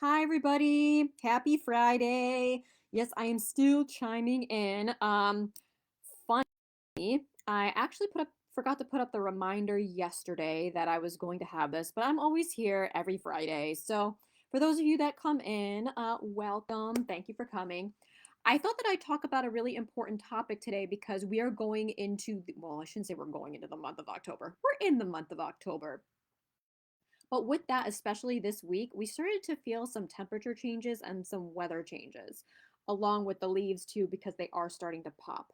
Hi, everybody. Happy Friday. Yes, I am still chiming in. Funny, I actually forgot to put up the reminder yesterday that I was going to have this, but I'm always here every Friday. So, for those of you that come in, welcome. Thank you for coming. I thought that I'd talk about a really important topic today because we are going into, well, I shouldn't say we're going into the month of October. We're in the month of October. But with that, especially this week, we started to feel some temperature changes and some weather changes, along with the leaves too, because they are starting to pop.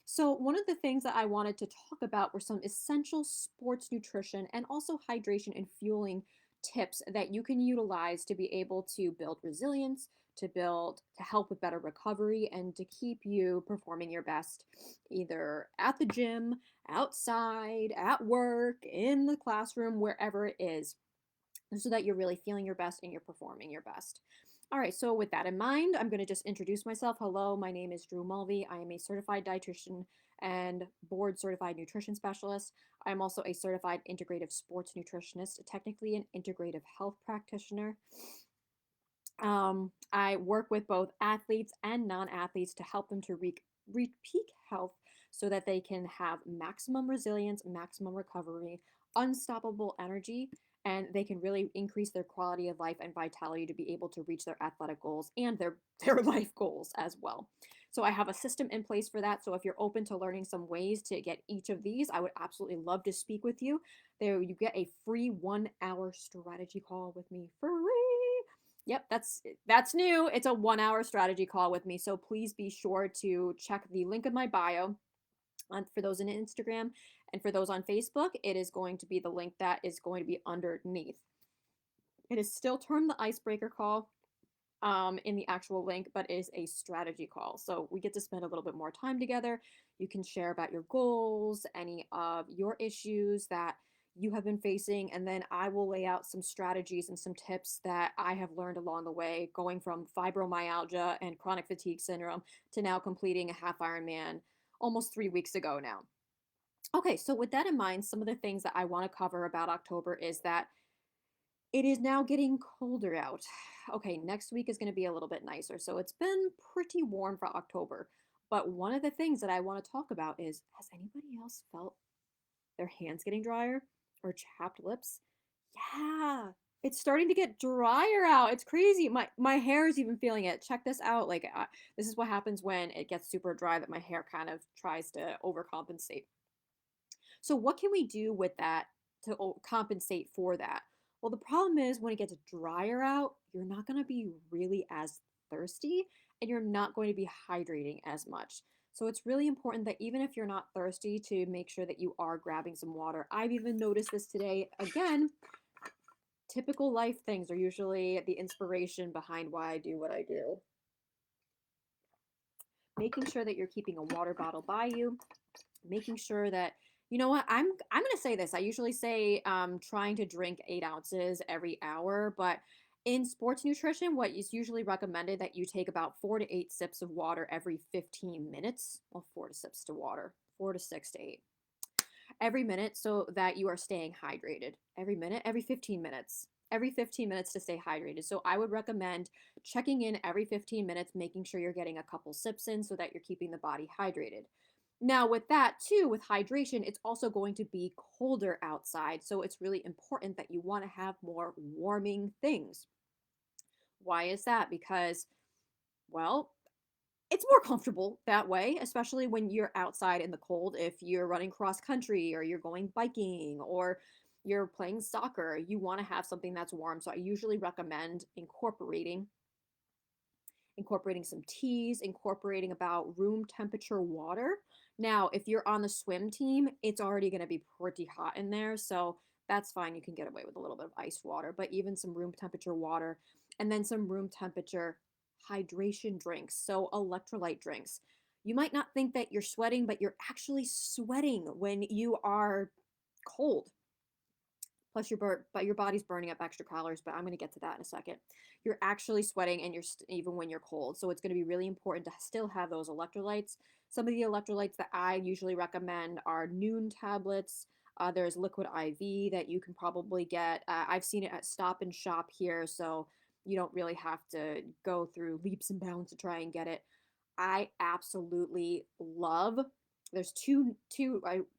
So, one of the things that I wanted to talk about were some essential sports nutrition and also hydration and fueling tips that you can utilize to be able to build resilience, to help with better recovery, and to keep you performing your best either at the gym, outside, at work, in the classroom, wherever it is so that you're really feeling your best and you're performing your best. All right, so with that in mind, I'm going to just introduce myself. Hello, my name is Drew Mulvey. I am a certified dietitian and board certified nutrition specialist. I'm also a certified integrative sports nutritionist, technically an integrative health practitioner. I work with both athletes and non athletes to help them to reach peak health so that they can have maximum resilience, maximum recovery, unstoppable energy, and they can really increase their quality of life and vitality to be able to reach their athletic goals and their life goals as well. So I have a system in place for that. So if you're open to learning some ways to get each of these, I would absolutely love to speak with you. There you get a free 1 hour strategy call with me free. Yep, that's new. It's a 1 hour strategy call with me. So please be sure to check the link in my bio for those in Instagram and for those on Facebook. It is going to be the link that is going to be underneath. It is still termed the icebreaker call in the actual link, but it is a strategy call. So we get to spend a little bit more time together. You can share about your goals, any of your issues that you have been facing, and then I will lay out some strategies and some tips that I have learned along the way, going from fibromyalgia and chronic fatigue syndrome to now completing a half Ironman almost 3 weeks ago now. Okay, so with that in mind, some of the things that I want to cover about October is that it is now getting colder out. Okay, next week is going to be a little bit nicer. So it's been pretty warm for October. But one of the things that I want to talk about is, has anybody else felt their hands getting drier or chapped lips? Yeah, it's starting to get drier out. It's crazy. My hair is even feeling it. Check this out. This is what happens when it gets super dry that my hair kind of tries to overcompensate. So what can we do with that to compensate for that? Well, the problem is when it gets drier out, you're not going to be really as thirsty and you're not going to be hydrating as much. So it's really important that even if you're not thirsty, to make sure that you are grabbing some water. I've even noticed this today. Again, typical life things are usually the inspiration behind why I do what I do. Making sure that you're keeping a water bottle by you, making sure that you know what I'm going to say this. I usually say trying to drink 8 ounces every hour, but in sports nutrition, what is usually recommended that you take about 4 to 8 sips of water every 15 minutes. Well, 4 to 6 to water, 4 to 6 to 8 every minute, so that you are staying hydrated. Every minute, every 15 minutes. Every 15 minutes to stay hydrated. So I would recommend checking in every 15 minutes, making sure you're getting a couple sips in so that you're keeping the body hydrated. Now, with that too, with hydration, it's also going to be colder outside. So it's really important that you want to have more warming things. Why is that? Because, well, it's more comfortable that way, especially when you're outside in the cold. If you're running cross country or you're going biking or you're playing soccer, you want to have something that's warm. So I usually recommend incorporating some teas, incorporating about room temperature water. Now, if you're on the swim team, it's already going to be pretty hot in there, so that's fine. You can get away with a little bit of iced water, but even some room temperature water and then some room temperature hydration drinks, so electrolyte drinks. You might not think that you're sweating, but you're actually sweating when you are cold. Plus but your body's burning up extra calories, but I'm going to get to that in a second. You're actually sweating and even when you're cold. So it's going to be really important to still have those electrolytes. Some of the electrolytes that I usually recommend are Noon tablets. There's liquid IV that you can probably get. I've seen it at Stop and Shop here, so You don't really have to go through leaps and bounds to try and get it. I absolutely love. There's two.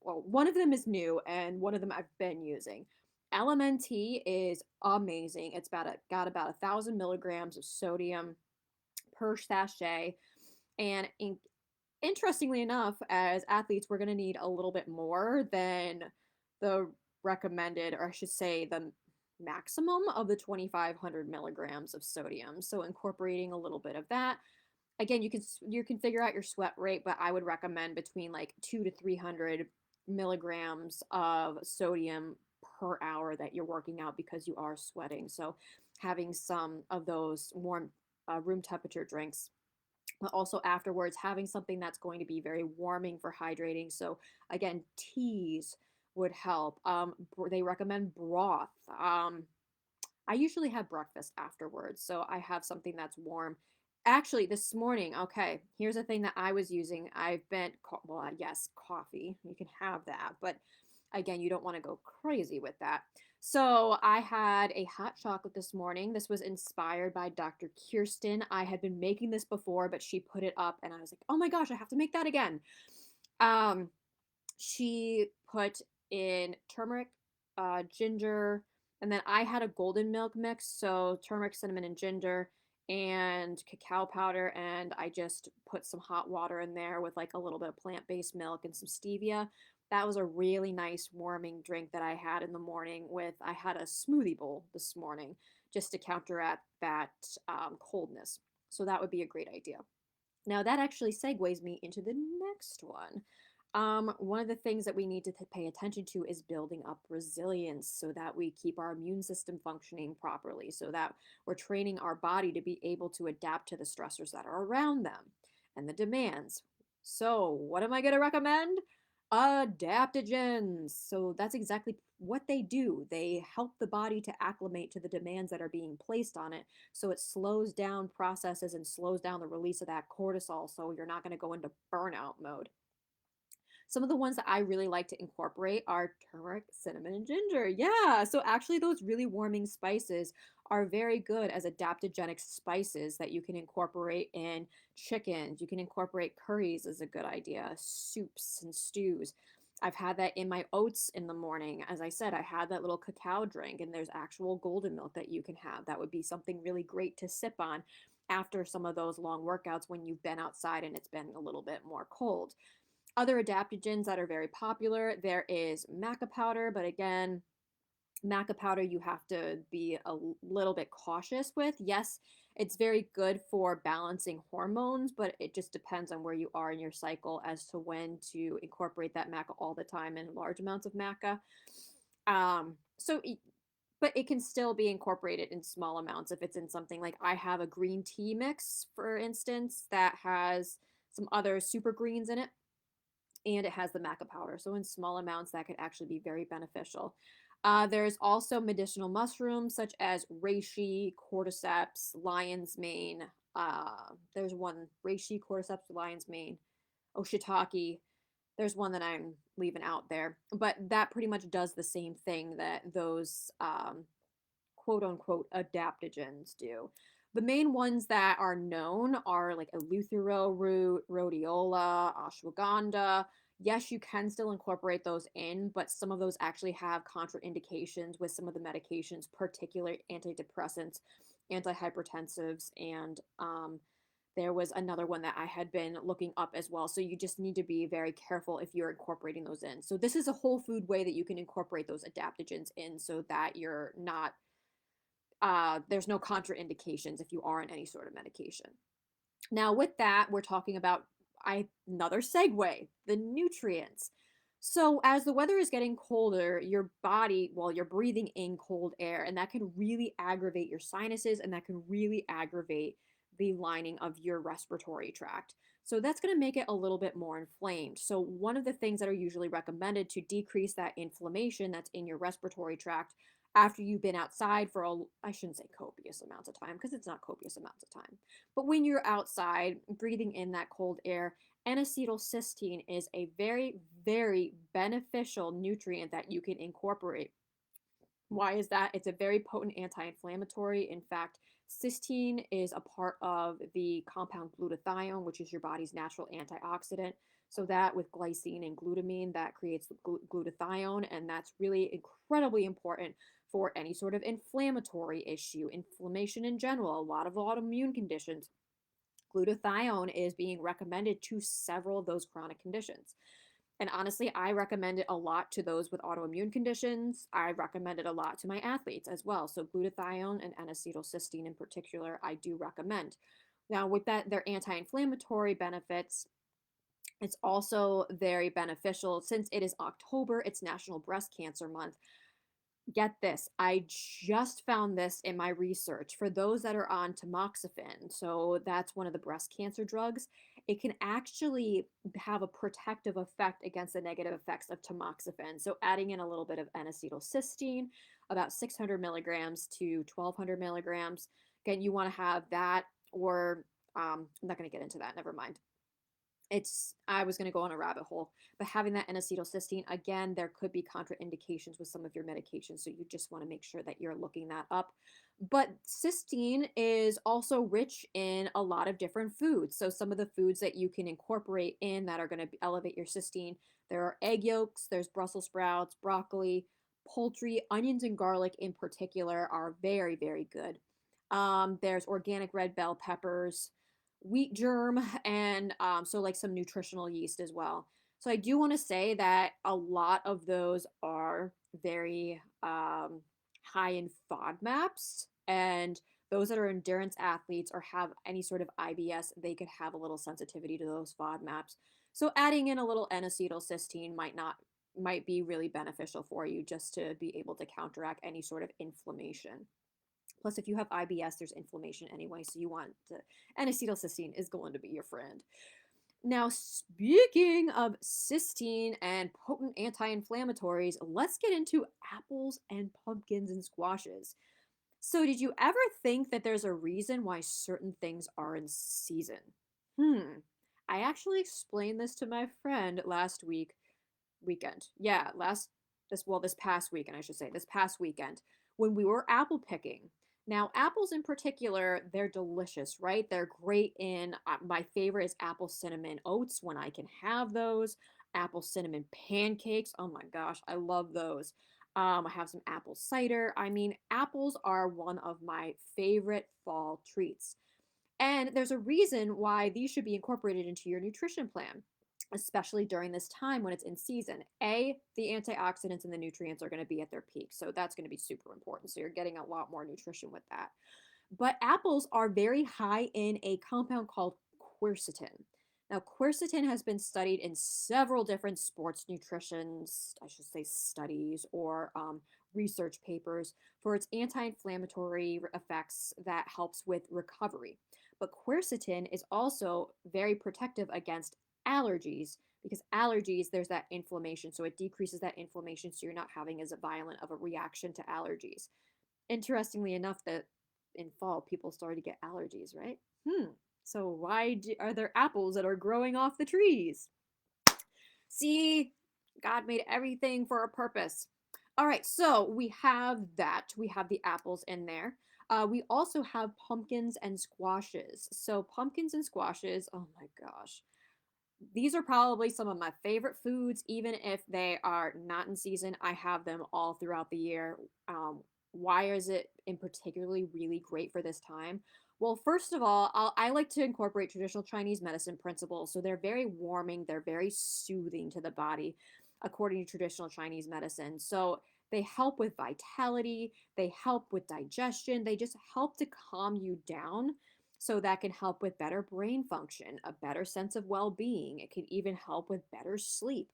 Well, one of them is new, and one of them I've been using. LMNT is amazing. It's got about 1,000 milligrams of sodium per sachet, and interestingly enough, as athletes, we're going to need a little bit more than the recommended, or I should say, the maximum of the 2,500 milligrams of sodium. So incorporating a little bit of that. Again, you can figure out your sweat rate, but I would recommend between like 2 to 300 milligrams of sodium per hour that you're working out because you are sweating. So having some of those warm room temperature drinks, but also afterwards having something that's going to be very warming for hydrating. So again, teas would help. They recommend broth. I usually have breakfast afterwards, so I have something that's warm. Actually, this morning, okay, here's a thing that I was using. I've been, well, yes, coffee. You can have that, but again, you don't want to go crazy with that. So I had a hot chocolate this morning. This was inspired by Dr. Kirsten. I had been making this before, but she put it up, and I was like, oh my gosh, I have to make that again. Um, she put in turmeric, ginger, and then I had a golden milk mix, so turmeric, cinnamon, and ginger, and cacao powder, and I just put some hot water in there with like a little bit of plant-based milk and some stevia. That was a really nice warming drink that I had in the morning with, I had a smoothie bowl this morning just to counteract that coldness. So that would be a great idea. Now, that actually segues me into the next one. One of the things that we need to pay attention to is building up resilience so that we keep our immune system functioning properly, so that we're training our body to be able to adapt to the stressors that are around them and the demands. So, what am I going to recommend? Adaptogens. So, that's exactly what they do. They help the body to acclimate to the demands that are being placed on it. So, it slows down processes and slows down the release of that cortisol. So, you're not going to go into burnout mode. Some of the ones that I really like to incorporate are turmeric, cinnamon, and ginger. Yeah, so actually, those really warming spices are very good as adaptogenic spices that you can incorporate in chickens. You can incorporate curries is a good idea, soups and stews. I've had that in my oats in the morning. As I said, I had that little cacao drink, and there's actual golden milk that you can have. That would be something really great to sip on after some of those long workouts when you've been outside and it's been a little bit more cold. Other adaptogens that are very popular, there is maca powder, but again, maca powder you have to be a little bit cautious with. Yes, it's very good for balancing hormones, but it just depends on where you are in your cycle as to when to incorporate that maca all the time in large amounts of maca. So, but it can still be incorporated in small amounts if it's in something like I have a green tea mix, for instance, that has some other super greens in it and it has the maca powder. So in small amounts, that could actually be very beneficial. There's also medicinal mushrooms such as reishi, cordyceps, lion's mane. There's one reishi, cordyceps, lion's mane, oh shiitake. There's one that I'm leaving out there, but that pretty much does the same thing that those quote unquote adaptogens do. The main ones that are known are like eleuthero root, rhodiola, ashwagandha. Yes, you can still incorporate those in, but some of those actually have contraindications with some of the medications, particularly antidepressants, antihypertensives, and there was another one that I had been looking up as well. So you just need to be very careful if you're incorporating those in. So this is a whole food way that you can incorporate those adaptogens in so that you're not there's no contraindications if you are on any sort of medication. Now, with that, we're talking about another segue, the nutrients. So, as the weather is getting colder, your body, well, you're breathing in cold air, and that can really aggravate your sinuses and that can really aggravate the lining of your respiratory tract. So, that's going to make it a little bit more inflamed. So, one of the things that are usually recommended to decrease that inflammation that's in your respiratory tract after you've been outside for I shouldn't say copious amounts of time because it's not copious amounts of time, but when you're outside breathing in that cold air, N-acetylcysteine is a very, very beneficial nutrient that you can incorporate. Why is that? It's a very potent anti-inflammatory. In fact, cysteine is a part of the compound glutathione, which is your body's natural antioxidant. So that with glycine and glutamine, that creates the glutathione, and that's really incredibly important for any sort of inflammatory issue, inflammation in general, a lot of autoimmune conditions. Glutathione is being recommended to several of those chronic conditions. And honestly, I recommend it a lot to those with autoimmune conditions. I recommend it a lot to my athletes as well. So glutathione and N-acetylcysteine in particular, I do recommend. Now, with that, their anti-inflammatory benefits, it's also very beneficial since it is October, it's National Breast Cancer Month. Get this, I just found this in my research. For those that are on tamoxifen, so that's one of the breast cancer drugs, it can actually have a protective effect against the negative effects of tamoxifen. So adding in a little bit of N-acetylcysteine, about 600 milligrams to 1200 milligrams. Again, you want to have that, or I'm not going to get into that, never mind. I was going to go on a rabbit hole, but having that N-acetylcysteine, again, there could be contraindications with some of your medications, so you just want to make sure that you're looking that up. But cysteine is also rich in a lot of different foods. So some of the foods that you can incorporate in that are going to elevate your cysteine, there are egg yolks, there's Brussels sprouts, broccoli, poultry, onions and garlic in particular are very, very good. There's organic red bell peppers, wheat germ, and so like some nutritional yeast as well. So I do want to say that a lot of those are very high in FODMAPs, and those that are endurance athletes or have any sort of IBS, they could have a little sensitivity to those FODMAPs. So adding in a little N-acetylcysteine might be really beneficial for you just to be able to counteract any sort of inflammation. Plus, if you have IBS, there's inflammation anyway, so you want to, and acetylcysteine is going to be your friend. Now, speaking of cysteine and potent anti-inflammatories, let's get into apples and pumpkins and squashes. So, did you ever think that there's a reason why certain things are in season? I actually explained this to my friend last weekend. Yeah, this past weekend, I should say, this past weekend when we were apple picking. Now, apples in particular, they're delicious, right? They're great in my favorite is apple cinnamon oats when I can have those. Apple cinnamon pancakes. Oh my gosh, I love those. I have some apple cider. I mean, apples are one of my favorite fall treats. And there's a reason why these should be incorporated into your nutrition plan, especially during this time when it's in season. The antioxidants and the nutrients are going to be at their peak. So that's going to be super important. So you're getting a lot more nutrition with that. But apples are very high in a compound called quercetin. Now, quercetin has been studied in several different sports nutrition, I should say, studies or research papers for its anti-inflammatory effects that helps with recovery. But quercetin is also very protective against allergies because allergies, there's that inflammation. So it decreases that inflammation so you're not having as violent of a reaction to allergies. Interestingly enough, that in fall people started to get allergies, right? So are there apples that are growing off the trees? See, God made everything for a purpose. All right, so we have that. We have the apples in there. We also have pumpkins and squashes. So pumpkins and squashes, oh my gosh. These are probably some of my favorite foods, even if they are not in season. I have them all throughout the year. Why is it in particularly really great for this time? Well, first of all, I like to incorporate traditional Chinese medicine principles. So they're very warming, they're very soothing to the body, according to traditional Chinese medicine. So they help with vitality, they help with digestion, they just help to calm you down. So that can help with better brain function, a better sense of well being. It can even help with better sleep.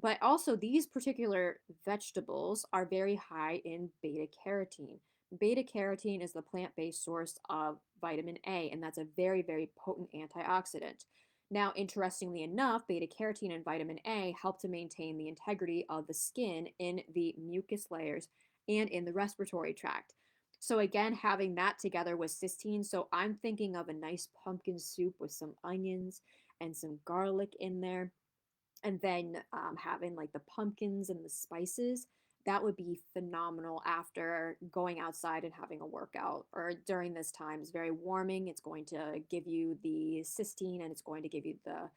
But also, these particular vegetables are very high in beta carotene. Beta carotene is the plant based source of vitamin A, and that's a very, very potent antioxidant. Now, interestingly enough, beta carotene and vitamin A help to maintain the integrity of the skin in the mucus layers and in the respiratory tract. So, again, having that together with cysteine. So, I'm thinking of a nice pumpkin soup with some onions and some garlic in there, and then having like the pumpkins and the spices, That would be phenomenal after going outside and having a workout, or during this time. It's very warming. It's going to give you the cysteine, and it's going to give you the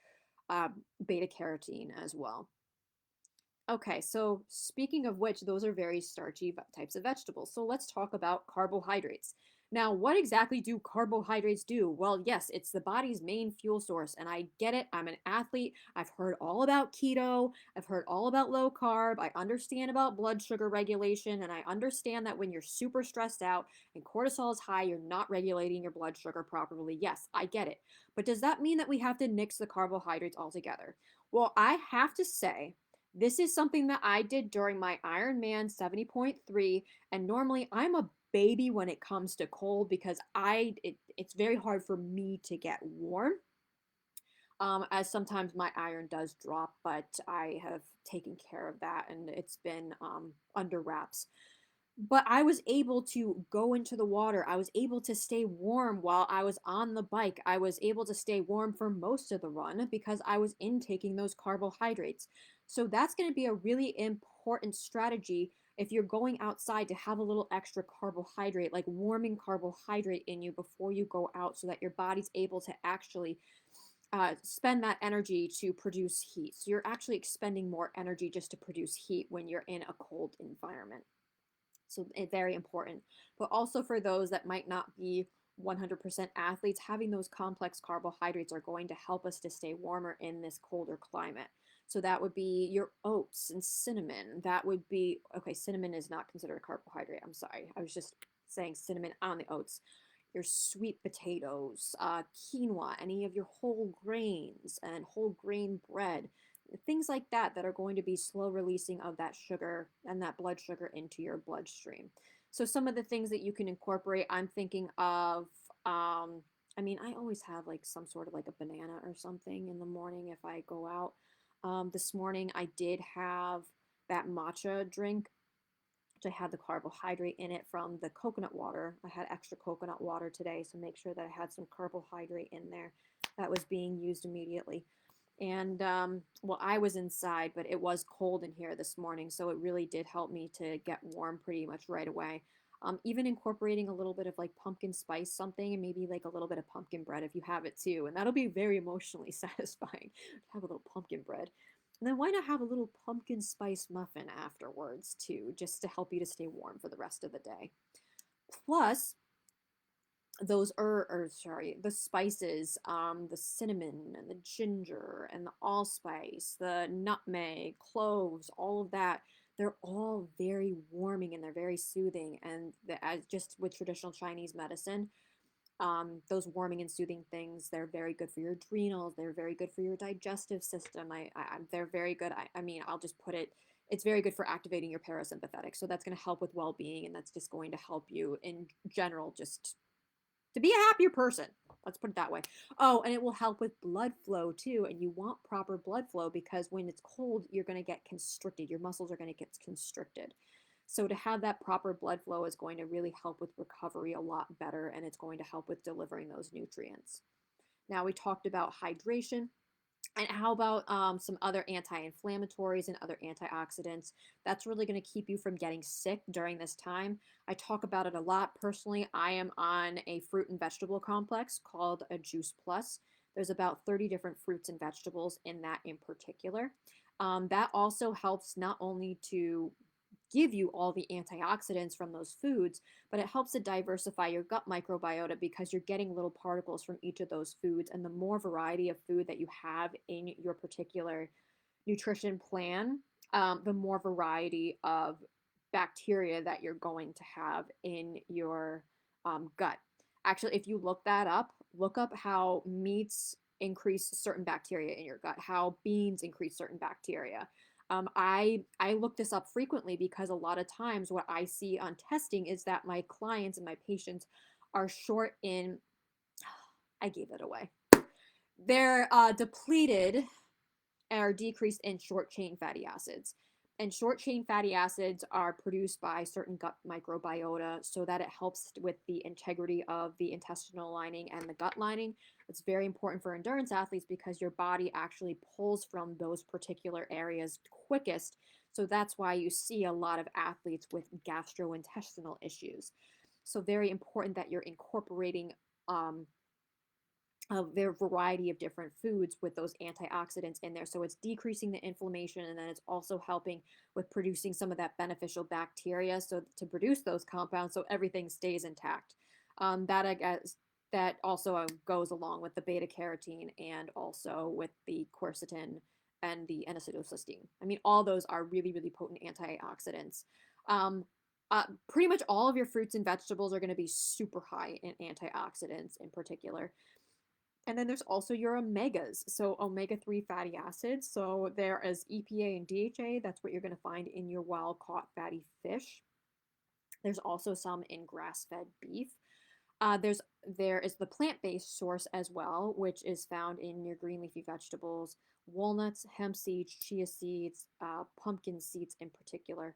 beta carotene as well. Okay, so speaking of which, those are very starchy types of vegetables. So let's talk about carbohydrates. Now, what exactly do carbohydrates do? Well, yes, it's the body's main fuel source, and I get it. I'm an athlete. I've heard all about keto. I've heard all about low carb. I understand about blood sugar regulation, and I understand that when you're super stressed out and cortisol is high, you're not regulating your blood sugar properly. Yes, I get it. But does that mean that we have to nix the carbohydrates altogether? Well, I have to say, this is something that I did during my Ironman 70.3, and normally I'm a baby when it comes to cold because it's very hard for me to get warm. As sometimes my iron does drop, but I have taken care of that and it's been under wraps. But I was able to go into the water. I was able to stay warm while I was on the bike. I was able to stay warm for most of the run because I was intaking those carbohydrates. So that's going to be a really important strategy if you're going outside, to have a little extra carbohydrate, like warming carbohydrate in you before you go out, so that your body's able to actually spend that energy to produce heat. So you're actually expending more energy just to produce heat when you're in a cold environment. So it's very important. But also for those that might not be 100% athletes, having those complex carbohydrates are going to help us to stay warmer in this colder climate. So that would be your oats and cinnamon. That would be, okay, cinnamon is not considered a carbohydrate. I'm sorry. I was just saying cinnamon on the oats. Your sweet potatoes, quinoa, any of your whole grains and whole grain bread, things like that that are going to be slow releasing of that sugar and that blood sugar into your bloodstream. So some of the things that you can incorporate, I'm thinking of, I mean, I always have like some sort of like a banana or something in the morning if I go out. This morning I did have that matcha drink, which I had the carbohydrate in it from the coconut water. I had extra coconut water today, so make sure that I had some carbohydrate in there that was being used immediately. And well, I was inside, but it was cold in here this morning, so it really did help me to get warm pretty much right away. Even incorporating a little bit of like pumpkin spice something, and maybe like a little bit of pumpkin bread if you have it too, and that'll be very emotionally satisfying to have a little pumpkin bread. And then why not have a little pumpkin spice muffin afterwards too, just to help you to stay warm for the rest of the day. Plus, those or sorry, the spices, the cinnamon and the ginger and the allspice, the nutmeg, cloves, all of that, they're all very warming and they're very soothing. And as just with traditional Chinese medicine, those warming and soothing things, they're very good for your adrenals. They're very good for your digestive system. They're very good. I mean, I'll just put it. It's very good for activating your parasympathetic. So that's going to help with well-being, and that's just going to help you in general, just to be a happier person. Let's put it that way. Oh, and it will help with blood flow too. And you want proper blood flow because when it's cold, you're going to get constricted. Your muscles are going to get constricted. So to have that proper blood flow is going to really help with recovery a lot better, and it's going to help with delivering those nutrients. Now we talked about hydration. And how about some other anti-inflammatories and other antioxidants? That's really going to keep you from getting sick during this time. I talk about it a lot. Personally, I am on a fruit and vegetable complex called a Juice Plus. There's about 30 different fruits and vegetables in that in particular. That also helps not only to give you all the antioxidants from those foods, but it helps to diversify your gut microbiota because you're getting little particles from each of those foods. And the more variety of food that you have in your particular nutrition plan, the more variety of bacteria that you're going to have in your gut. Actually, if you look that up, look up how meats increase certain bacteria in your gut, how beans increase certain bacteria. I look this up frequently because a lot of times what I see on testing is that my clients and my patients are short in, I gave it away. They're depleted or decreased in short chain fatty acids. And short chain fatty acids are produced by certain gut microbiota so that it helps with the integrity of the intestinal lining and the gut lining. It's very important for endurance athletes because your body actually pulls from those particular areas quickest So that's why you see a lot of athletes with gastrointestinal issues. So very important that you're incorporating um, their variety of different foods with those antioxidants in there. So it's decreasing the inflammation, and then it's also helping with producing some of that beneficial bacteria. So to produce those compounds, so everything stays intact. That I guess that also goes along with the beta carotene and also with the quercetin and the N-acetylcysteine. I mean, all those are really, really potent antioxidants. Um, Pretty much all of your fruits and vegetables are going to be super high in antioxidants in particular. And then there's also your omegas. So omega-3 fatty acids. So there is EPA and DHA. That's what you're going to find in your wild caught fatty fish. There's also some in grass-fed beef. There is the plant-based source as well, which is found in your green leafy vegetables, walnuts, hemp seeds, chia seeds, pumpkin seeds in particular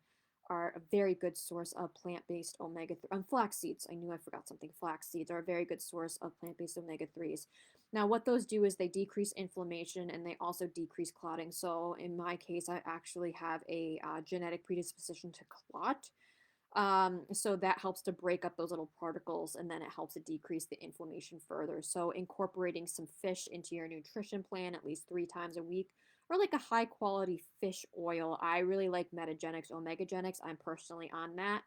are a very good source of plant-based omega-3. Flax seeds. I knew I forgot something. Flax seeds are a very good source of plant-based omega-3s. Now, what those do is they decrease inflammation and they also decrease clotting. So, in my case, I actually have a genetic predisposition to clot. So that helps to break up those little particles and then it helps to decrease the inflammation further. So incorporating some fish into your nutrition plan at least 3 times a week, or like a high quality fish oil. I really like Metagenics, Omegagenics. I'm personally on that.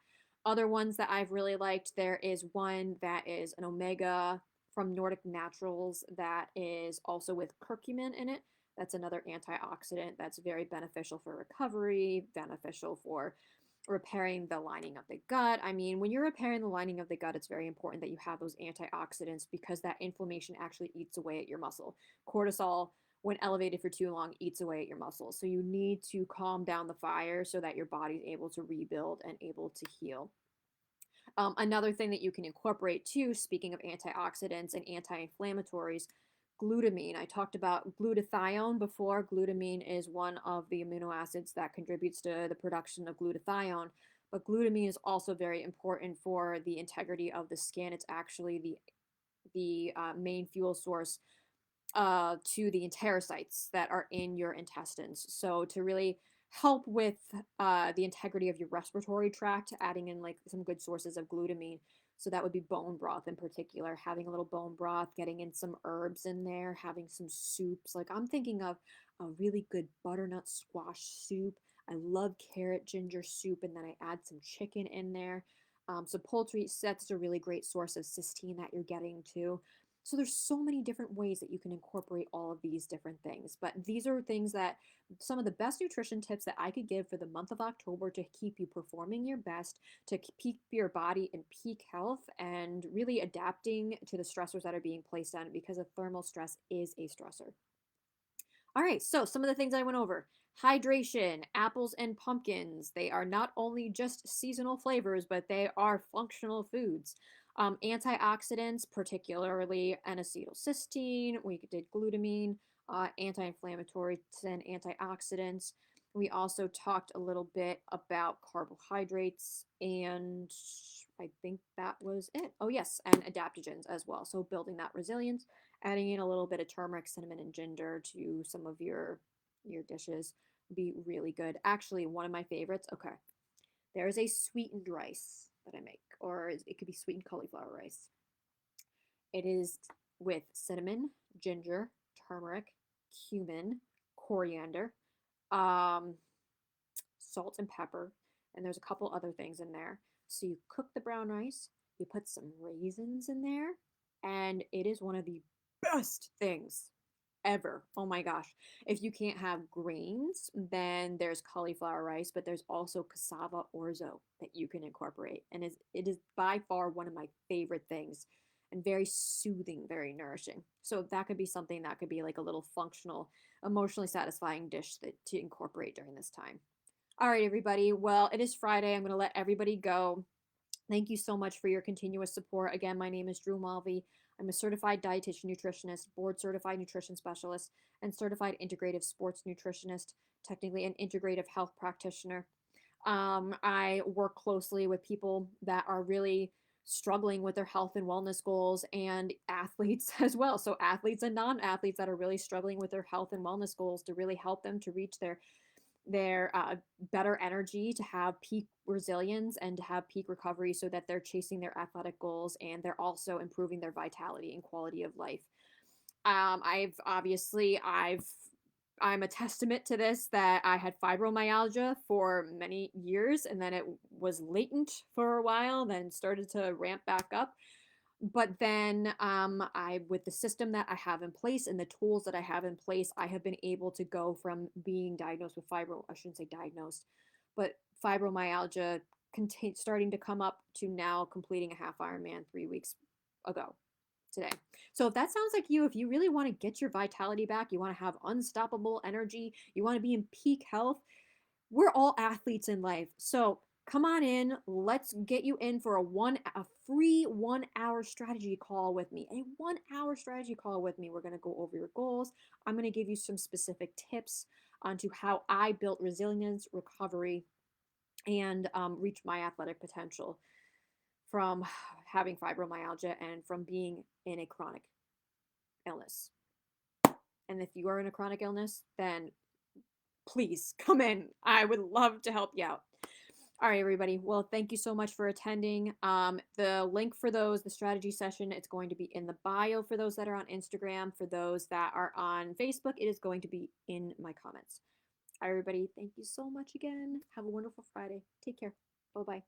Other ones that I've really liked, there is one that is an omega from Nordic Naturals that is also with curcumin in it. That's another antioxidant that's very beneficial for recovery, beneficial for repairing the lining of the gut. I mean, when you're repairing the lining of the gut, it's very important that you have those antioxidants because that inflammation actually eats away at your muscle. Cortisol, when elevated for too long, eats away at your muscles. So you need to calm down the fire so that your body's able to rebuild and able to heal. Another thing that you can incorporate too, speaking of antioxidants and anti-inflammatories, glutamine. I talked about glutathione before. Glutamine is one of the amino acids that contributes to the production of glutathione, but glutamine is also very important for the integrity of the skin. It's actually the main fuel source to the enterocytes that are in your intestines. So to really help with the integrity of your respiratory tract, adding in like some good sources of glutamine. So that would be bone broth in particular, having a little bone broth, getting in some herbs in there, having some soups. Like I'm thinking of a really good butternut squash soup. I love carrot ginger soup, and then I add some chicken in there. So poultry, that's a really great source of cysteine that you're getting too. So there's so many different ways that you can incorporate all of these different things. But these are things that some of the best nutrition tips that I could give for the month of October to keep you performing your best, to keep your body in peak health and really adapting to the stressors that are being placed on it because a thermal stress is a stressor. All right, so some of the things I went over. Hydration, apples and pumpkins. They are not only just seasonal flavors, but they are functional foods. Antioxidants, particularly N-acetylcysteine, we did glutamine, anti-inflammatories and antioxidants. We also talked a little bit about carbohydrates, and I think that was it. Oh, yes, and adaptogens as well. So building that resilience, adding in a little bit of turmeric, cinnamon, and ginger to some of your dishes would be really good. Actually, one of my favorites. Okay, there is a sweetened rice that I make, or it could be sweetened cauliflower rice. It is with cinnamon, ginger, turmeric, cumin, coriander, um, salt and pepper, and there's a couple other things in there. So you cook the brown rice, you put some raisins in there, and it is one of the best things ever. Oh my gosh. If you can't have grains, then there's cauliflower rice, but there's also cassava orzo that you can incorporate. And it is by far one of my favorite things and very soothing, very nourishing. So that could be something that could be like a little functional, emotionally satisfying dish to incorporate during this time. All right, everybody. Well, it is Friday. I'm going to let everybody go. Thank you so much for your continuous support. Again, my name is Drew Malvi. I'm a certified dietitian nutritionist, board certified nutrition specialist, and certified integrative sports nutritionist, technically an integrative health practitioner. I work closely with people that are really struggling with their health and wellness goals and athletes as well. So, athletes and non athletes that are really struggling with their health and wellness goals to really help them to reach their their better energy, to have peak resilience, and to have peak recovery so that they're chasing their athletic goals and they're also improving their vitality and quality of life. I'm a testament to this, that I had fibromyalgia for many years and then it was latent for a while, then started to ramp back up. But then I with the system that I have in place and the tools that I have in place, I have been able to go from being diagnosed with I shouldn't say diagnosed, but fibromyalgia starting to come up to now completing a half Ironman 3 weeks ago today. So if that sounds like you, if you really want to get your vitality back, you want to have unstoppable energy, you want to be in peak health, we're all athletes in life. So come on in. Let's get you in for a free 1 hour strategy call with me. A 1 hour strategy call with me. We're going to go over your goals. I'm going to give you some specific tips onto how I built resilience, recovery, and reach my athletic potential from having fibromyalgia and from being in a chronic illness. And if you are in a chronic illness, then please come in. I would love to help you out. All right, everybody. Well, thank you so much for attending. The link for the strategy session, it's going to be in the bio for those that are on Instagram. For those that are on Facebook, it is going to be in my comments. All right, everybody. Thank you so much again. Have a wonderful Friday. Take care. Bye bye.